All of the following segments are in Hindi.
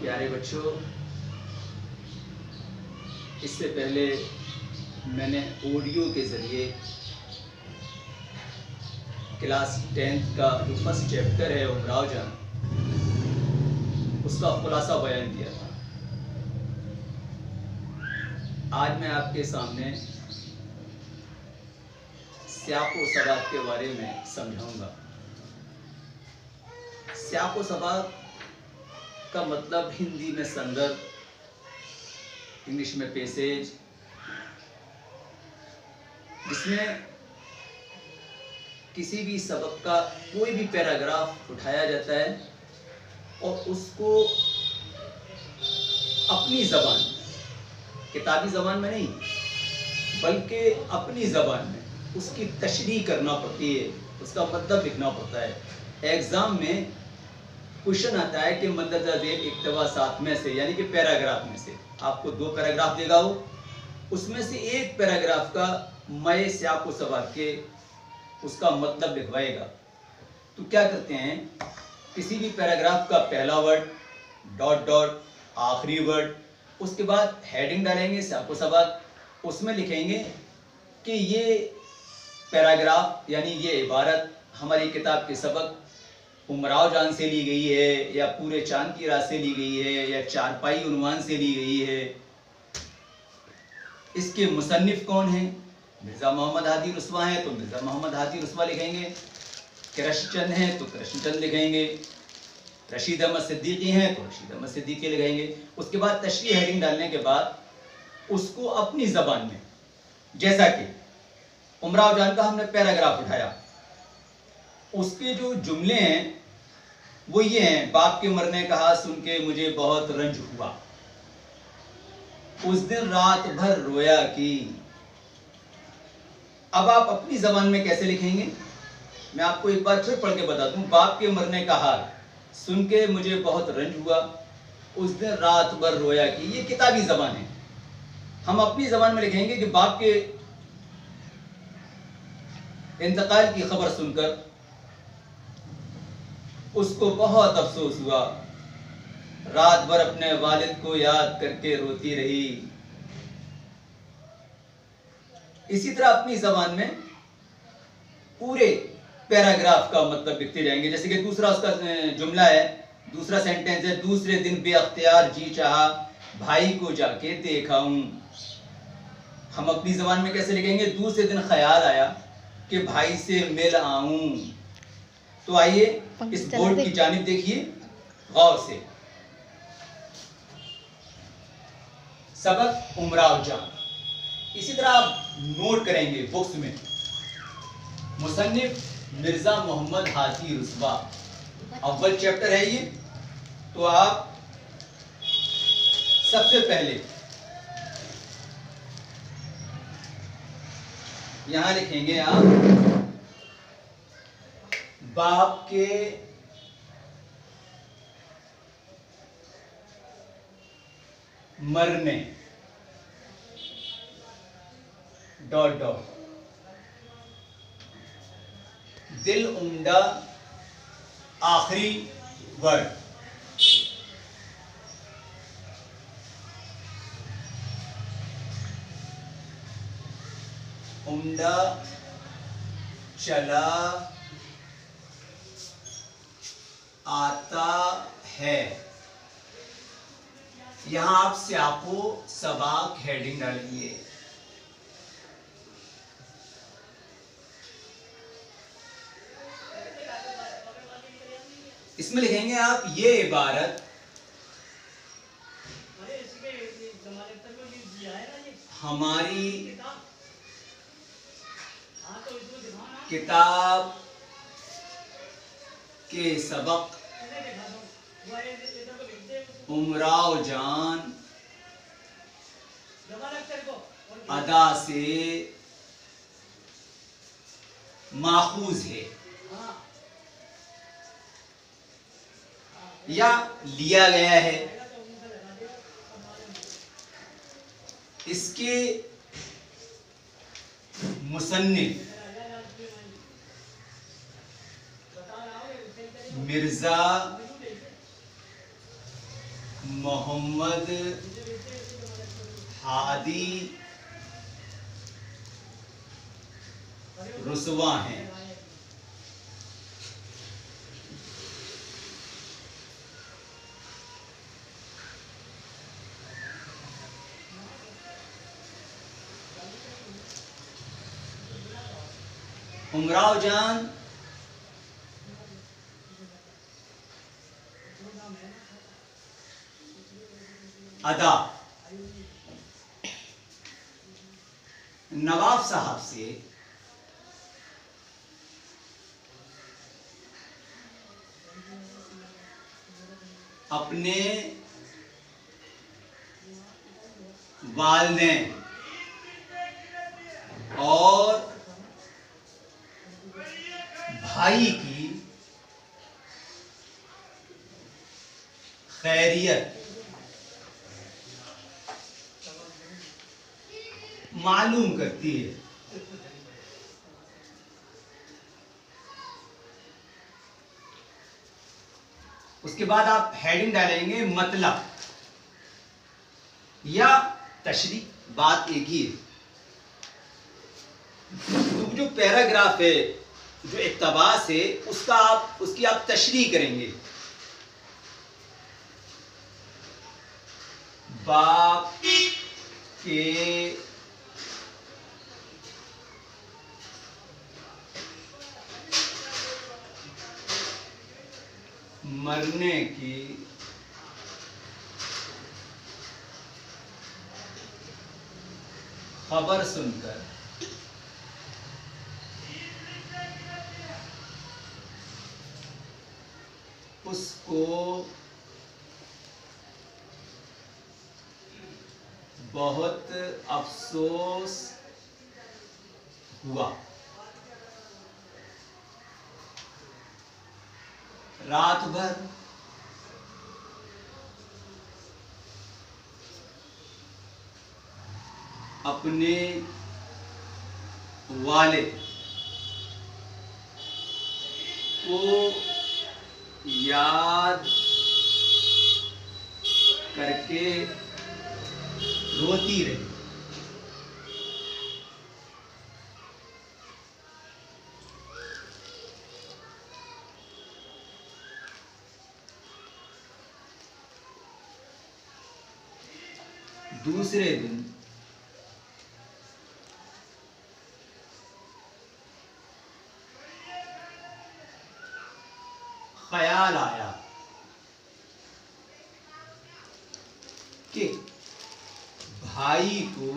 प्यारे बच्चों, इससे पहले मैंने ऑडियो के ज़रिए क्लास 10th का जो फर्स्ट चैप्टर है उमराव जान, उसका खुलासा बयान किया था। आज मैं आपके सामने सियाक़ व सबाक़ के बारे में समझाऊंगा। सियाक़ व सबाक़ का मतलब हिंदी में संदर्भ, इंग्लिश में पैसेज, जिसमें किसी भी सबक का कोई भी पैराग्राफ उठाया जाता है और उसको अपनी ज़बान, किताबी ज़बान में नहीं बल्कि अपनी ज़बान में उसकी तशरीह करना पड़ती है, उसका मतलब लिखना पड़ता है। एग्ज़ाम में क्वेश्चन आता है कि मदद ज़ेल इक्तबासात में से, यानी कि पैराग्राफ में से आपको 2 पैराग्राफ देगा, वो उसमें से एक पैराग्राफ का मय सियाक़ व सबाक़ के उसका मतलब लिखवाएगा। तो क्या करते हैं, किसी भी पैराग्राफ का पहला वर्ड डॉट डॉट, आखिरी वर्ड, उसके बाद हेडिंग डालेंगे सियाक़ व सबाक़, उसमें लिखेंगे कि ये पैराग्राफ यानी ये इबारत हमारी किताब के सबक उमराव जान से ली गई है, या पूरे चांद की रात से ली गई है, या चारपाई उन्वान से ली गई है। इसके मुसन्निफ कौन हैं? मिर्ज़ा मोहम्मद हादी रुस्वा हैं तो मिर्ज़ा मोहम्मद हादी रुस्वा लिखेंगे, कृष्णचंद हैं तो कृष्णचंद लिखेंगे, रशीद अहमद सिद्दीकी हैं तो रशीद अहमद सिद्दीकी लिखेंगे। उसके बाद तशरीह हेडिंग डालने के बाद उसको अपनी ज़बान में, जैसा कि उमराव जान का हमने पैराग्राफ उठाया, उसके जो जुमले हैं वो ये हैं, बाप के मरने कहा सुन के मुझे बहुत रंज हुआ, उस दिन रात भर रोया की। अब आप अपनी जबान में कैसे लिखेंगे, मैं आपको एक बार फिर पढ़ के बता दूं। बाप के मरने का हाल सुन के मुझे बहुत रंज हुआ, उस दिन रात भर रोया की। ये किताबी जबान है। हम अपनी जबान में लिखेंगे कि बाप के इंतकाल की खबर सुनकर उसको बहुत अफसोस हुआ, रात भर अपने वालिद को याद करके रोती रही। इसी तरह अपनी जबान में पूरे पैराग्राफ का मतलब लिखते जाएंगे। जैसे कि दूसरा उसका जुमला है, दूसरा सेंटेंस है, दूसरे दिन बेअख्तियार जी चाहा भाई को जाके देखाऊं। हम अपनी जबान में कैसे लिखेंगे, दूसरे दिन ख्याल आया कि भाई से मिल आऊं। तो आइए इस बोर्ड की जानिब देखिए गौर से। सबक उमराव जान, इसी तरह आप नोट करेंगे बुक्स में, मुसन्निफ मिर्जा मोहम्मद हादी रुस्वा, अव्वल चैप्टर है ये। तो आप सबसे पहले यहां लिखेंगे आप बाप के मरने डॉट डॉट, दिल उम्दा आखिरी वर्ड, उम्दा चला आता है। यहां आप सियाक़ व सबाक़ हेडिंग डालेंगे। इसमें लिखेंगे आप ये इबारत हमारी किताब के सबक उमराव जान अदा से माखूज है या लिया गया है। इसके मुसन्निफ मिर्जा मोहम्मद हादी रुसवा हैं। उमराव जान अदा नवाब साहब से अपने वालिदैन और भाई की खैरियत मालूम करती है। उसके बाद आप हेडिंग डालेंगे मतलब या तशरीह, बात एक ही है। तो जो पैराग्राफ है, जो इक्तबास है, उसकी आप तशरीह करेंगे। बाप के मरने की खबर सुनकर उसको बहुत अफसोस हुआ। रात भर अपने वालिद को याद करके रोती रही। दूसरे दिन ख्याल आया कि भाई को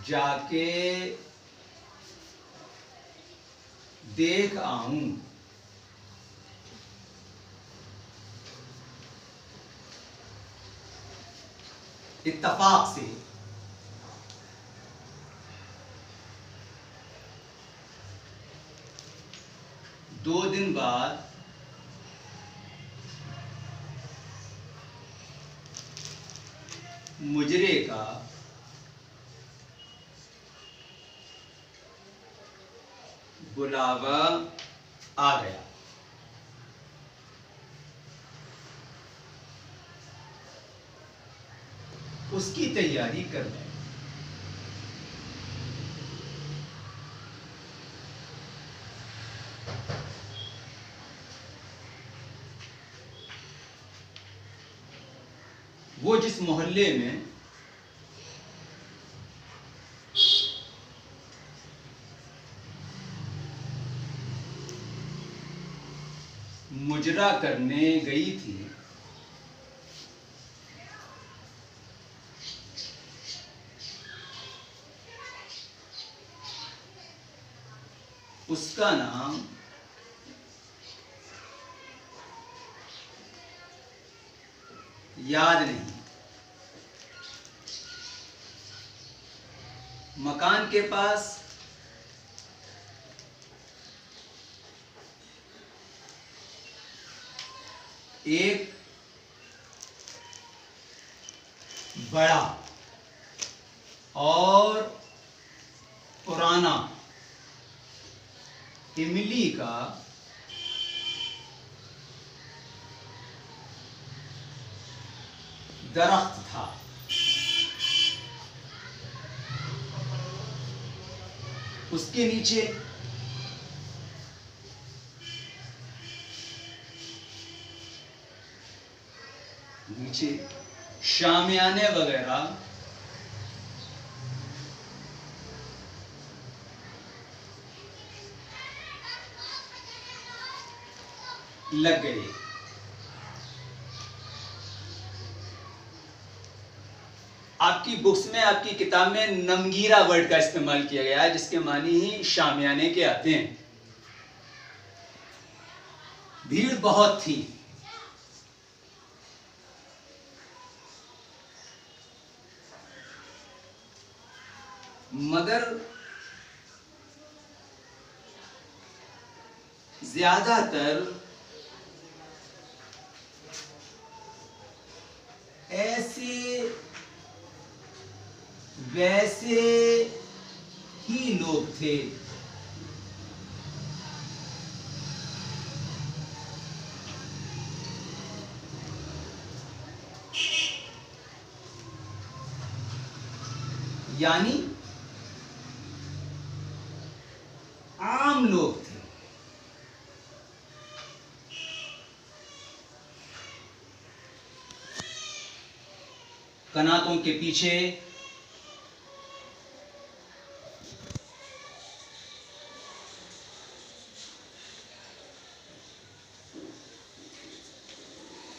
जाके देख आऊं। इत्तफाक से दो दिन बाद मुजरे का बुलावा आ गया। उसकी तैयारी कर रहे हैं। वो जिस मोहल्ले में मुजरा करने गई थी, उसका नाम याद नहीं। मकान के पास एक बड़ा और पुराना इमली का दरख्त था। उसके नीचे शामियाने वगैरह लग गए। आपकी बुक्स में, आपकी किताब में नमगीरा वर्ड का इस्तेमाल किया गया है, जिसके मानी ही शामियाने के आते हैं। भीड़ बहुत थी। मगर ज्यादातर ऐसे वैसे ही लोग थे यानी आम लोग थे। कनातों के पीछे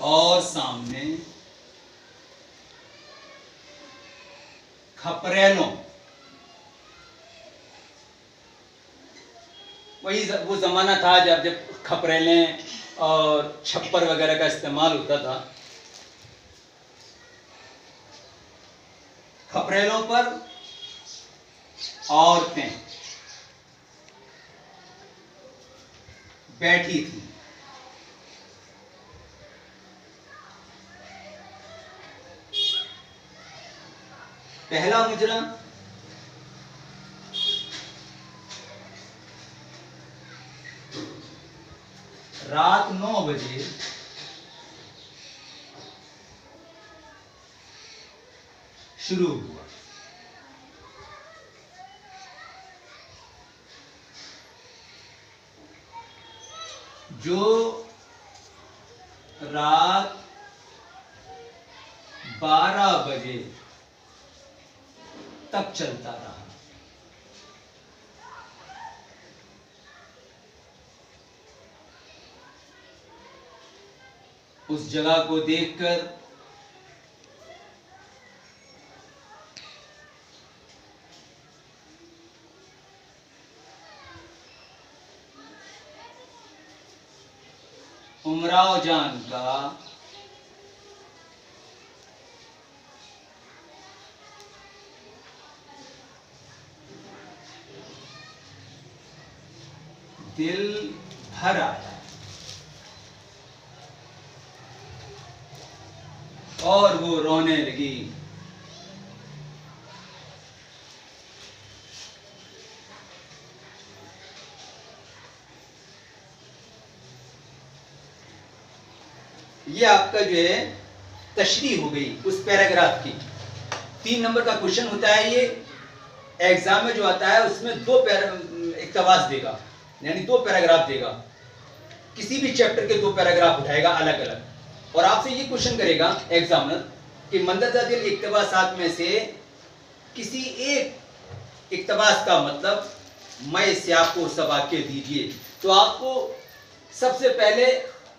और सामने खपरेलों, वही वो जमाना था जब खपरेलें और छप्पर वगैरह का इस्तेमाल होता था। खपरेलों पर औरतें बैठी थी। पहला मुजरा रात 9 बजे शुरू हुआ। जो रात 12 बजे तक चलता रहा। उस जगह को देखकर उमराव जान का दिल भर आया और वो रोने लगी। ये आपका जो है तशरीह हो गई उस पैराग्राफ की। 3 नंबर का क्वेश्चन होता है ये, एग्जाम में जो आता है उसमें इक्तबास देगा, यानी 2 पैराग्राफ देगा। किसी भी चैप्टर के 2 पैराग्राफ उठाएगा अलग अलग, और आपसे ये क्वेश्चन करेगा एग्जामिनर कि मंदरजातिल इक्तबासात में से किसी एक इक्तबास का मतलब मैं इससे आपको सब वाक्य दीजिए। तो आपको सबसे पहले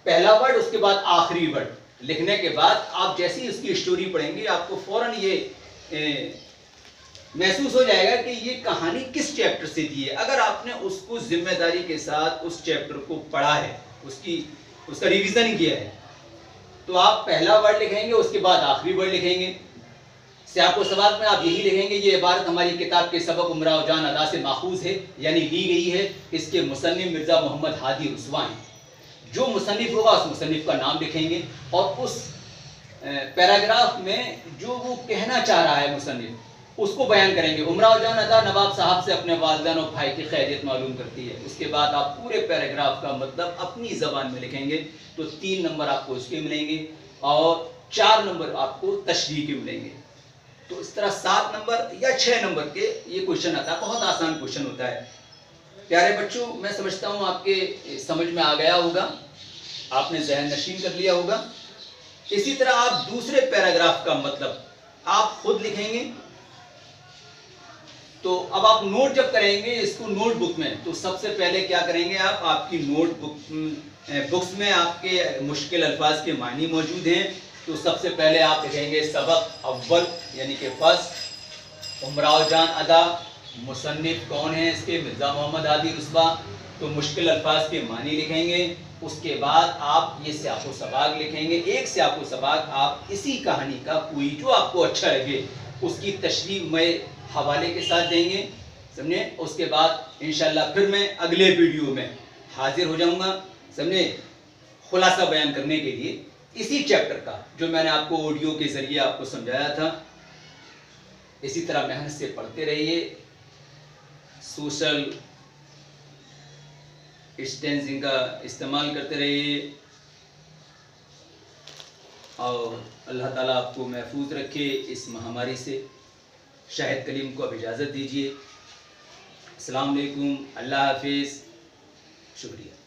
पहला वर्ड, उसके बाद आखिरी वर्ड लिखने के बाद आप जैसे ही उसकी स्टोरी पढ़ेंगे आपको फौरन ये महसूस हो जाएगा कि ये कहानी किस चैप्टर से दी है। अगर आपने उसको जिम्मेदारी के साथ उस चैप्टर को पढ़ा है, उसका रिवीजन किया है, तो आप पहला वर्ड लिखेंगे, उसके बाद आखिरी वर्ड लिखेंगे। सियाक़ो सवाक़ में आप यही लिखेंगे, ये इबारत हमारी किताब के सबक उमराव जान अदा से माखूज है, यानी ली गई है। इसके मुसन्निफ मिर्ज़ा मोहम्मद हादी रुस्वा हैं। जो मुसन्निफ होगा उस मुसन्निफ का नाम लिखेंगे, और उस पैराग्राफ में जो वो कहना चाह रहा है मुसन्निफ उसको बयान करेंगे। उमराव जान अदा नवाब साहब से अपने वालिदैन और भाई की खैरियत मालूम करती है। उसके बाद आप पूरे पैराग्राफ का मतलब अपनी ज़बान में लिखेंगे, तो 3 नंबर आपको उसके मिलेंगे। और 4 नंबर आपको तशरीह के मिलेंगे। तो इस तरह 7 नंबर या 6 नंबर के ये क्वेश्चन आता है, बहुत आसान क्वेश्चन होता है। प्यारे बच्चों, मैं समझता हूँ आपके समझ में आ गया होगा, आपने ज़हन नशीन कर लिया होगा। इसी तरह आप दूसरे पैराग्राफ का मतलब आप खुद लिखेंगे। तो अब आप नोट जब करेंगे इसको नोटबुक में, तो सबसे पहले क्या करेंगे आप, आपकी नोटबुक बुक्स में आपके मुश्किल अल्फाज के मानी मौजूद हैं। तो सबसे पहले आप लिखेंगे सबक अव्वल यानी कि फर्स्ट, उमराव जान अदा, मुसन्निफ कौन है इसके, मिर्ज़ा मोहम्मद हादी रुस्वा। तो मुश्किल अल्फाज के मानी लिखेंगे। उसके बाद आप ये सियाक़ो सबाक लिखेंगे। एक सियाक़ो सबाक आप इसी कहानी का कोई जो आपको अच्छा लगे उसकी तशरीह में हवाले के साथ देंगे, समझे। उसके बाद इंशाल्लाह फिर मैं अगले वीडियो में हाजिर हो जाऊंगा, समझे, खुलासा बयान करने के लिए इसी चैप्टर का जो मैंने आपको ऑडियो के ज़रिए आपको समझाया था। इसी तरह मेहनत से पढ़ते रहिए, सोशल डिस्टेंसिंग का इस्तेमाल करते रहिए और अल्लाह ताला आपको महफूज रखे इस महामारी से। शाहिद कलीम को अब इजाज़त दीजिए। अस्सलाम वालेकुम, अल्लाह हाफिज़, शुक्रिया।